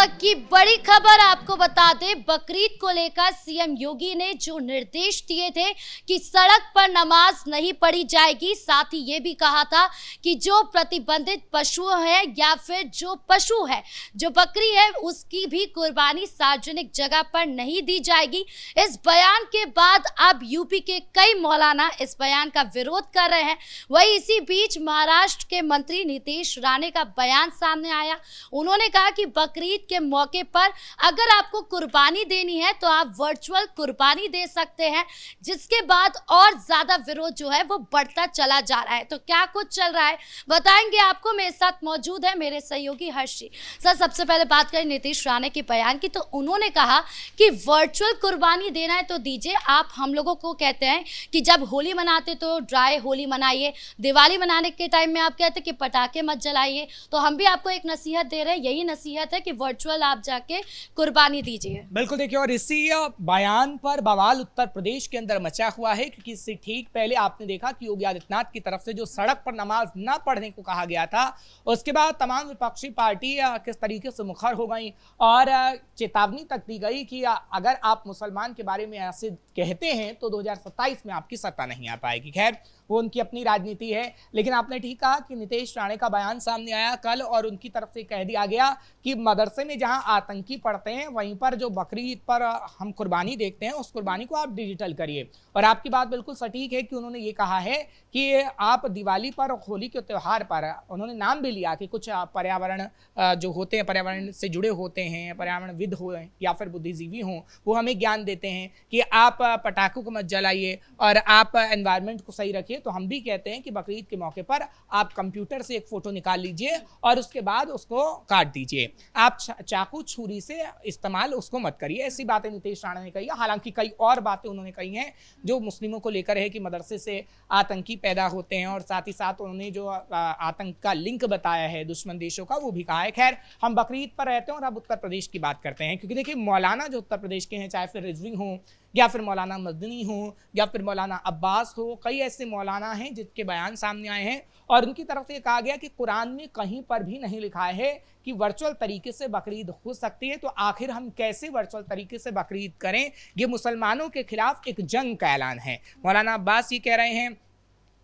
वक्त की बड़ी खबर आपको बता दें, बकरीद को लेकर सीएम योगी ने जो निर्देश दिए थे कि सड़क पर नमाज नहीं पढ़ी जाएगी, साथ ही ये भी कहा था कि जो प्रतिबंधित पशु है या फिर जो पशु है, जो बकरी है, उसकी भी कुर्बानी सार्वजनिक जगह पर नहीं दी जाएगी। इस बयान के बाद अब यूपी के कई मौलाना इस बयान का विरोध कर रहे हैं। वहीं इसी बीच महाराष्ट्र के मंत्री नीतीश राणे का बयान सामने आया। उन्होंने कहा कि बकरीद के मौके पर अगर आपको कुर्बानी देनी है तो आप वर्चुअल कुर्बानी दे सकते हैं, जिसके बाद और ज्यादा विरोध जो है वो बढ़ता चला जा रहा है। तो क्या कुछ चल रहा है बताएंगे आपको। मेरे साथ मौजूद है मेरे सहयोगी हर्षी। सर, सबसे पहले बात करें नीतीश राणे के बयान की, तो उन्होंने कहा कि वर्चुअल कुर्बानी देना है तो दीजिए। आप हम लोगों को कहते हैं कि जब होली मनाते तो ड्राई होली मनाइए, दिवाली मनाने के टाइम में आप कहते हैं कि पटाखे मत जलाइए, तो हम भी आपको एक नसीहत दे रहे हैं, यही नसीहत है कि वर्चुअल आप जाके कुर्बानी दीजिए। बिल्कुल, देखिए, और इसी बयान पर बवाल उत्तर प्रदेश के अंदर मचा हुआ है, क्योंकि इससे ठीक पहले आपने देखा कि योगी आदित्यनाथ की तरफ से जो सड़क पर नमाज न पढ़ने को कहा गया था, उसके बाद तमाम विपक्षी पार्टी किस तरीके से मुखर हो गई और चेतावनी तक दी गई कि अगर आप मुसलमान के बारे में ऐसे कहते हैं तो 2027 में आपकी सत्ता नहीं आ पाएगी। खैर, वो उनकी अपनी राजनीति है, लेकिन आपने ठीक कहा कि नीतीश राणे का बयान सामने आया कल और उनकी तरफ से कह दिया गया कि मदरसे में जहां आतंकी पढ़ते हैं वहीं पर जो बकरीद पर हम कुर्बानी देखते हैं उस कुर्बानी को आप डिजिटल करिए। और आपकी बात बिल्कुल सटीक है कि उन्होंने ये कहा है कि आप दिवाली पर, होली के त्यौहार पर, उन्होंने नाम भी लिया कि कुछ पर्यावरण जो होते हैं, पर्यावरण से जुड़े होते हैं, पर्यावरणविद हो या फिर बुद्धिजीवी हों, वो हमें ज्ञान देते हैं कि आप पटाखों को मत जलाइए और आप एनवायरनमेंट को सही रखिए। तो हम भी कहते हैं कि बकरीद के मौके पर आप कंप्यूटर से एक फोटो निकाल लीजिए और उसके बाद उसको काट दीजिए। आप चाकू छुरी से इस्तेमाल उसको मत करिए। ऐसी बातें नीतीश राणे ने कही है। हालांकि कई और बातें उन्होंने कही हैं जो मुस्लिमों को लेकर है कि मदरसे से आतंकी पैदा होते हैं, और साथ ही साथ उन्होंने जो आतंक का लिंक बताया है दुश्मन देशों का, वो भी कहा है। खैर, हम बकरीद पर रहते हैं और अब उत्तर प्रदेश की बात करते हैं, क्योंकि देखिए, मौलाना जो उत्तर प्रदेश के हैं, चाहे फिर रिजवी हों या फिर मौलाना मदनी हो या फिर मौलाना अब्बास हो, कई ऐसे मौलाना हैं जिनके बयान सामने आए हैं और उनकी तरफ से कहा गया कि कुरान में कहीं पर भी नहीं लिखा है कि वर्चुअल तरीके से बकरीद हो सकती है। तो आखिर हम कैसे वर्चुअल तरीके से बकरीद करें? ये मुसलमानों के खिलाफ एक जंग का ऐलान है। मौलाना अब्बास ये कह रहे हैं,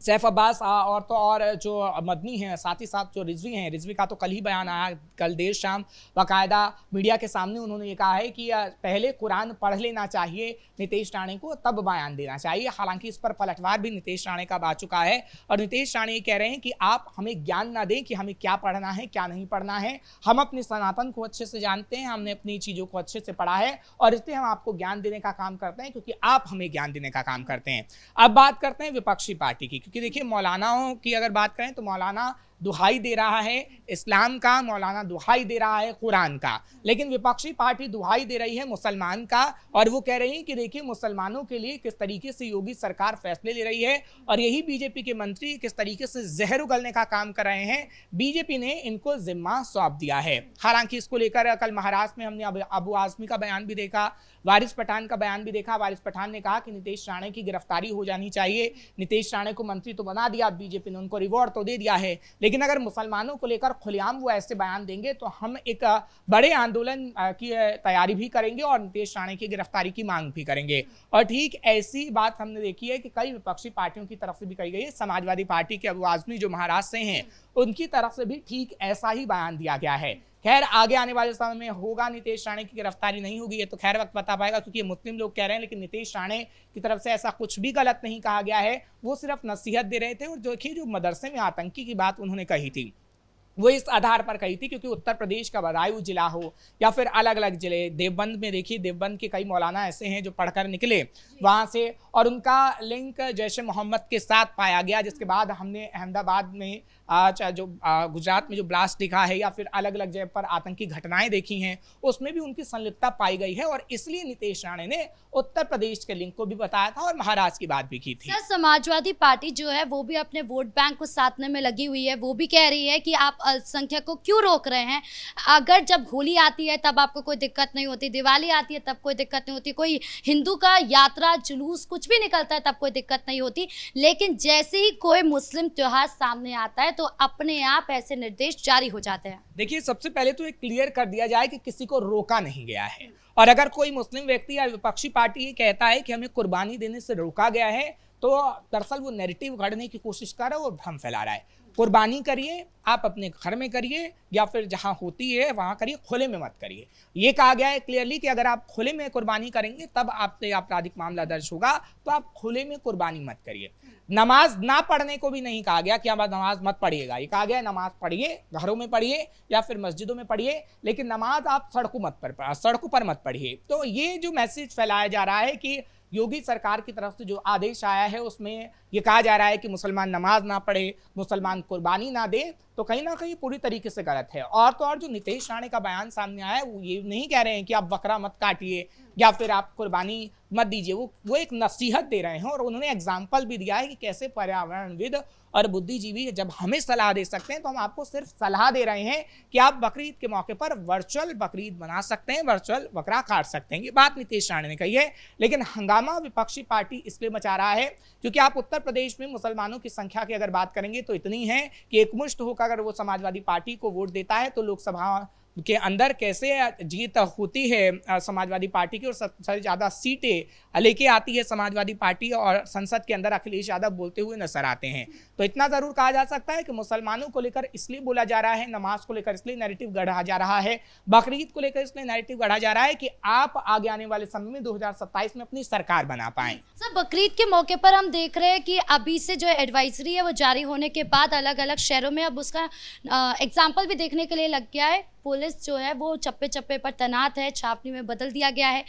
सैफ अब्बास और तो और जो मदनी हैं, साथ ही साथ जो रिजवी हैं, रिजवी का तो कल ही बयान आया, कल देर शाम बाकायदा मीडिया के सामने उन्होंने ये कहा है कि पहले कुरान पढ़ लेना चाहिए नीतीश राणे को, तब बयान देना चाहिए। हालांकि इस पर पलटवार भी नीतीश राणे का आ चुका है और नीतीश राणे ये कह रहे हैं कि आप हमें ज्ञान ना दें कि हमें क्या पढ़ना है क्या नहीं पढ़ना है। हम अपने सनातन को अच्छे से जानते हैं, हमने अपनी चीज़ों को अच्छे से पढ़ा है और इसलिए हम आपको ज्ञान देने का काम करते हैं, क्योंकि आप हमें ज्ञान देने का काम करते हैं। अब बात करते हैं विपक्षी पार्टी की, क्योंकि देखिए, मौलानाओं की अगर बात करें तो मौलाना दुहाई दे रहा है इस्लाम का, मौलाना दुहाई दे रहा है कुरान का, लेकिन विपक्षी पार्टी दुहाई दे रही है मुसलमान का। और वो कह रही है कि देखिए, मुसलमानों के लिए किस तरीके से योगी सरकार फैसले ले रही है और यही बीजेपी के मंत्री किस तरीके से जहर उगलने का काम कर रहे हैं। बीजेपी ने इनको जिम्मा सौंप दिया है। हालांकि इसको लेकर कल महाराष्ट्र में हमने अबू आजमी का बयान भी देखा, वारिस पठान का बयान भी देखा। वारिस पठान ने कहा कि नीतीश राणे की गिरफ्तारी हो जानी चाहिए। नीतीश राणे को मंत्री तो बना दिया बीजेपी ने, उनको रिवॉर्ड तो दे दिया है, लेकिन अगर मुसलमानों को लेकर खुलेआम वो ऐसे बयान देंगे तो हम एक बड़े आंदोलन की तैयारी भी करेंगे और नीतीश राणे की गिरफ्तारी की मांग भी करेंगे। और ठीक ऐसी बात हमने देखी है कि कई विपक्षी पार्टियों की तरफ से भी कही गई है। समाजवादी पार्टी के अबू आजमी जो महाराष्ट्र से हैं, उनकी तरफ से भी ठीक ऐसा ही बयान दिया गया है। खैर, आगे आने वाले समय में होगा नीतीश राणे की गिरफ्तारी नहीं होगी, ये तो खैर वक्त बता पाएगा, क्योंकि मुस्लिम लोग कह रहे हैं, लेकिन नीतीश राणे की तरफ से ऐसा कुछ भी गलत नहीं कहा गया है। वो सिर्फ नसीहत दे रहे थे। और देखिए, जो मदरसे में आतंकी की बात उन्होंने कही थी वो इस आधार पर कही थी क्योंकि उत्तर प्रदेश का बदायूं जिला हो या फिर अलग अलग जिले, देवबंद में देखिए, देवबंद के कई मौलाना ऐसे हैं जो पढ़कर निकले वहां से और उनका लिंक जैश ए मोहम्मद के साथ पाया गया, जिसके बाद हमने अहमदाबाद में जो गुजरात में जो ब्लास्ट दिखा है या फिर अलग अलग जगह पर आतंकी घटनाएं देखी हैं, उसमें भी उनकी संलिप्तता पाई गई है। और इसलिए नीतीश राणे ने उत्तर प्रदेश के लिंक को भी बताया था और महाराष्ट्र की बात भी की थी। सर, समाजवादी पार्टी जो है वो भी अपने वोट बैंक को साधने में लगी हुई है। वो भी कह रही है कि आप अल्पसंख्यक को क्यों रोक रहे हैं? अगर जब होली आती है तब आपको कोई दिक्कत नहीं होती, दिवाली आती है तब कोई दिक्कत नहीं होती, कोई हिंदू का यात्रा जुलूस कुछ भी निकलता है तब कोई दिक्कत नहीं होती, लेकिन जैसे ही कोई मुस्लिम त्योहार सामने आता है तो अपने आप ऐसे निर्देश जारी हो जाते हैं। देखिए, सबसे पहले तो एक क्लियर कर दिया जाए कि किसी को रोका नहीं गया है, और अगर कोई मुस्लिम व्यक्ति या विपक्षी पार्टी ये कहता है कि हमें कुर्बानी देने से रोका गया है तो दरअसल वो नैरेटिव गढ़ने की कोशिश कर रहा है और भ्रम फैला रहा है। कुर्बानी करिए, आप अपने घर में करिए या फिर जहां होती है वहां करिए, खुले में मत करिए। ये कहा गया है क्लियरली कि अगर आप खुले में कुर्बानी करेंगे तब आप पे आपराधिक मामला दर्ज होगा, तो आप खुले में कुर्बानी मत करिए। नमाज ना पढ़ने को भी नहीं कहा गया कि आप नमाज मत पढ़िएगा, ये कहा गया नमाज पढ़िए, घरों में पढ़िए या फिर मस्जिदों में पढ़िए, लेकिन नमाज आप सड़कों पर मत पढ़िए। तो ये जो मैसेज फैलाया जा रहा है कि योगी सरकार की तरफ से जो आदेश आया है उसमें ये कहा जा रहा है कि मुसलमान नमाज ना पढ़े, मुसलमान कुर्बानी ना दे, तो कहीं ना कहीं पूरी तरीके से गलत है। और तो और जो नीतीश राणे का बयान सामने आया है वो ये नहीं कह रहे हैं कि आप बकरा मत काटिए या फिर आप कुर्बानी मत दीजिए, वो एक नसीहत दे रहे हैं। और उन्होंने एग्जाम्पल भी दिया है कि कैसे पर्यावरणविद और बुद्धिजीवी जब हमें सलाह दे सकते हैं तो हम आपको सिर्फ सलाह दे रहे हैं कि आप बकरीद के मौके पर वर्चुअल बकरीद बना सकते हैं, वर्चुअल बकरा काट सकते हैं। ये बात नीतीश राणे ने कही है, लेकिन हंगामा विपक्षी पार्टी इसलिए मचा रहा है क्योंकि आप उत्तर प्रदेश में मुसलमानों की संख्या की अगर बात करेंगे तो इतनी है कि एकमुश्त होकर अगर वो समाजवादी पार्टी को वोट देता है तो लोकसभा के अंदर कैसे जीत होती है समाजवादी पार्टी की, और सबसे ज़्यादा सीटें लेके आती है समाजवादी पार्टी, और संसद के अंदर अखिलेश यादव बोलते हुए नजर आते हैं। तो इतना ज़रूर कहा जा सकता है कि मुसलमानों को लेकर इसलिए बोला जा रहा है, नमाज को लेकर इसलिए नैरेटिव गढ़ा जा रहा है, बकरीद को लेकर इसलिए नैरेटिव गढ़ा जा रहा है कि आप आगे आने वाले समय में 2027 में अपनी सरकार बना पाएं। सर, बकरीद के मौके पर हम देख रहे हैं कि अभी से जो एडवाइजरी है वो जारी होने के बाद अलग अलग शहरों में अब उसका एग्जाम्पल भी देखने के लिए लग गया है। पुलिस जो है वो चप्पे चप्पे पर तैनात है, छावनी में बदल दिया गया है।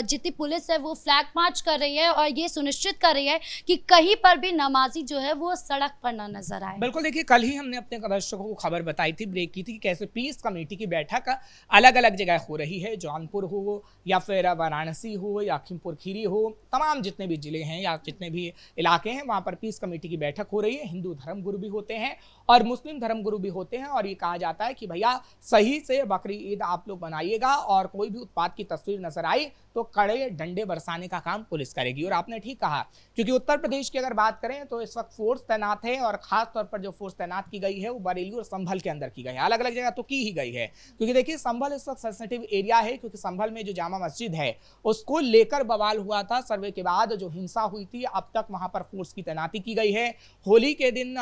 जितनी पुलिस है वो फ्लैग मार्च कर रही है और ये सुनिश्चित कर रही है कि कहीं पर भी नमाजी जो है वो सड़क पर ना नजर आए। बिल्कुल, देखिए कल ही हमने अपने दर्शकों को खबर बताई थी, ब्रेक की थी कि कैसे पीस कमेटी की बैठक अलग अलग जगह हो रही है, जौनपुर हो या फिर वाराणसी हो या लखीमपुर खीरी हो, तमाम जितने भी जिले हैं या जितने भी इलाके हैं वहाँ पर पीस कमेटी की बैठक हो रही है। हिंदू धर्मगुरु भी होते हैं और मुस्लिम धर्मगुरु भी होते हैं, और ये कहा जाता है कि भैया सही से बकरी ईद आप लोग बनाइएगा और कोई भी उत्पात की तस्वीर नजर आई तो कड़े डंडे बरसाने का काम पुलिस करेगी। और आपने ठीक कहा, क्योंकि उत्तर प्रदेश की अगर बात करें तो इस वक्त फोर्स तैनात है, और खास तौर पर जो फोर्स तैनात की गई है वो बरेली और संभल के अंदर की गई है। अलग अलग जगह तो की ही गई है, क्योंकि देखिए संभल इस वक्त सेंसिटिव एरिया है, क्योंकि संभल में जो जामा मस्जिद है उसको लेकर बवाल हुआ था सर्वे के बाद, जो हिंसा हुई थी। अब तक वहां पर फोर्स की तैनाती की गई है। होली के दिन,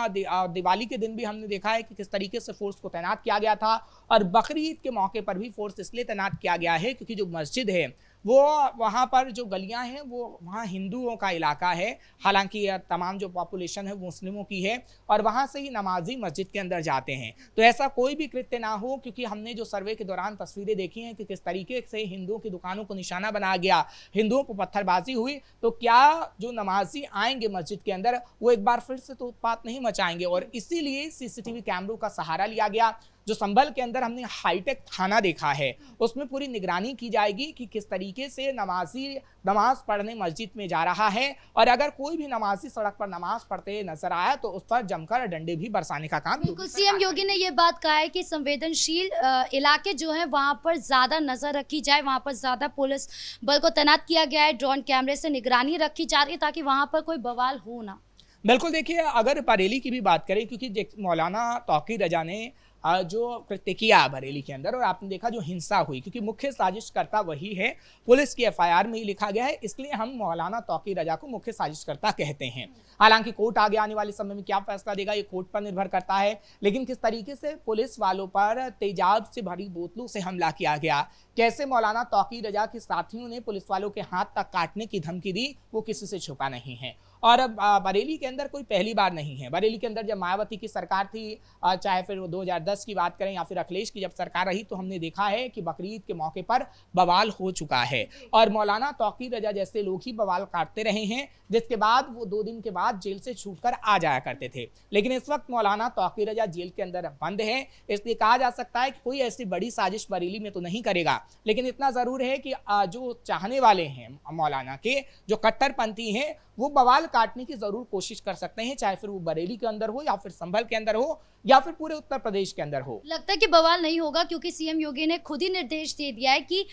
दिवाली के दिन भी हमने देखा है कि किस तरीके से फोर्स को तैनात किया गया था, और बकरीद के मौके पर भी फोर्स इसलिए तैनात किया गया है क्योंकि जो मस्जिद है वो वहाँ पर जो गलियां हैं वो वहाँ हिंदुओं का इलाका है, हालांकि तमाम जो पॉपुलेशन है वो मुस्लिमों की है, और वहाँ से ही नमाजी मस्जिद के अंदर जाते हैं। तो ऐसा कोई भी कृत्य ना हो, क्योंकि हमने जो सर्वे के दौरान तस्वीरें देखी हैं कि किस तरीके से हिंदुओं की दुकानों को निशाना बनाया गया, हिंदुओं को पत्थरबाजी हुई, तो क्या जो नमाजी आएंगे मस्जिद के अंदर वो एक बार फिर से तो उत्पात नहीं मचाएंगे। और इसीलिए सीसीटीवी कैमरों का सहारा लिया गया। जो संभल के अंदर हमने हाईटेक थाना देखा है, उसमें पूरी निगरानी की जाएगी कि किस तरीके से नमाजी नमाज पढ़ने मस्जिद में जा रहा है, और अगर कोई भी नमाजी सड़क पर नमाज पढ़ते नजर आया तो उस पर जमकर डंडे भी बरसाने का काम। बिल्कुल, सीएम योगी ने ये बात कहा है कि संवेदनशील इलाके जो है वहां पर ज्यादा नजर रखी जाए, वहां पर ज्यादा पुलिस बल को तैनात किया गया है, ड्रोन कैमरे से निगरानी रखी जा रही है ताकि वहां पर कोई बवाल हो ना। बिल्कुल, देखिए अगर बरेली की भी बात करें, क्योंकि मौलाना तौकीर रजा ने जो कृत्य किया बरेली के अंदर, और आपने देखा जो हिंसा हुई, क्योंकि मुख्य साजिशकर्ता वही है, पुलिस की एफआईआर में ही लिखा गया है, इसलिए हम मौलाना तौकीर रजा को मुख्य साजिशकर्ता कहते हैं। हालांकि कोर्ट आगे आने वाले समय में क्या फैसला देगा ये कोर्ट पर निर्भर करता है, लेकिन किस तरीके से पुलिस वालों पर तेजाब से भरी बोतलों से हमला किया गया, कैसे मौलाना तौकीर रजा के साथियों ने पुलिस वालों के हाथ तक काटने की धमकी दी, वो किसी से छुपा नहीं है। और बरेली के अंदर कोई पहली बार नहीं है। बरेली के अंदर जब मायावती की सरकार थी, चाहे फिर 2010 की बात करें या फिर अखिलेश की जब सरकार रही, तो हमने देखा है कि बकरीद के मौके पर बवाल हो चुका है, और मौलाना तौकीर रजा जैसे लोग ही बवाल काटते रहे हैं, जिसके बाद वो 2 दिन के बाद जेल से छूटकर आ जाया करते थे। लेकिन इस वक्त मौलाना तौकीर रजा जेल के अंदर बंद है, इसलिए कहा जा सकता है कि कोई ऐसी बड़ी साजिश बरेली में तो नहीं करेगा। लेकिन इतना जरूर है कि जो चाहने वाले हैं मौलाना के, जो कट्टरपंथी हैं, वो बवाल काटने की जरूर कोशिश कर सकते हैं, चाहे फिर वो बरेली के अंदर हो या फिर संभल के अंदर हो या फिर पूरे उत्तर प्रदेश के अंदर हो। लगता है कि बवाल नहीं होगा क्योंकि सीएम योगी ने खुद ही निर्देश दे दिया है कि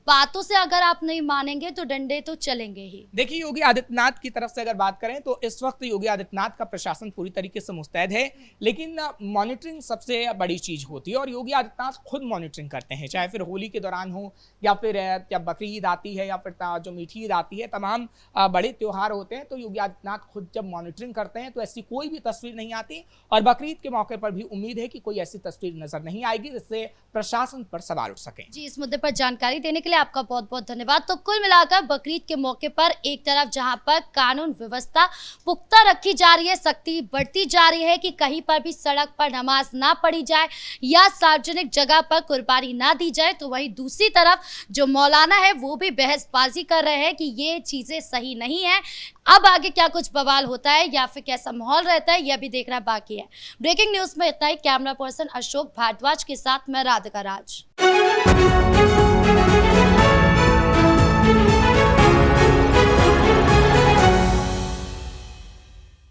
बातों से अगर आप नहीं मानेंगे तो डंडे तो चलेंगे ही। देखिए, योगी आदित्यनाथ की तरफ से अगर बात करें तो इस वक्त योगी आदित्यनाथ का प्रशासन पूरी तरीके से मुस्तैद है, लेकिन मॉनिटरिंग सबसे बड़ी चीज होती है और योगी आदित्यनाथ खुद मॉनिटरिंग करते हैं, चाहे फिर होली के दौरान हो या फिर जब बकरी ईद आती है या फिर जो मीठी ईद आती है, तमाम बड़े त्योहार होते हैं तो योगी आदित्यनाथ खुद जब मॉनिटरिंग करते हैं तो ऐसी कोई भी तस्वीर नहीं आती और बकरीद के मौके पर भी उम्मीद है कि कोई ऐसी तस्वीर नजर नहीं आएगी जिससे प्रशासन पर सवाल उठ सके। जी, इस मुद्दे पर जानकारी देने के लिए आपका बहुत बहुत धन्यवाद। तो कुल मिलाकर बकरीद के मौके पर एक तरफ जहां पर कानून व्यवस्था पुख्ता रखी जा रही है, सख्ती बढ़ती जा रही है कि कहीं पर भी सड़क पर नमाज ना पढ़ी जाए या सार्वजनिक जगह पर कुर्बानी ना दी जाए, तो वहीं दूसरी तरफ जो मौलाना है वो भी बहसबाजी कर रहे हैं कि ये चीजें सही नहीं है। अब आगे क्या कुछ बवाल होता है या फिर कैसा माहौल रहता है यह भी देखना बाकी है। ब्रेकिंग न्यूज में इतना ही। कैमरा पर्सन अशोक भारद्वाज के साथ मैं राधिका राज।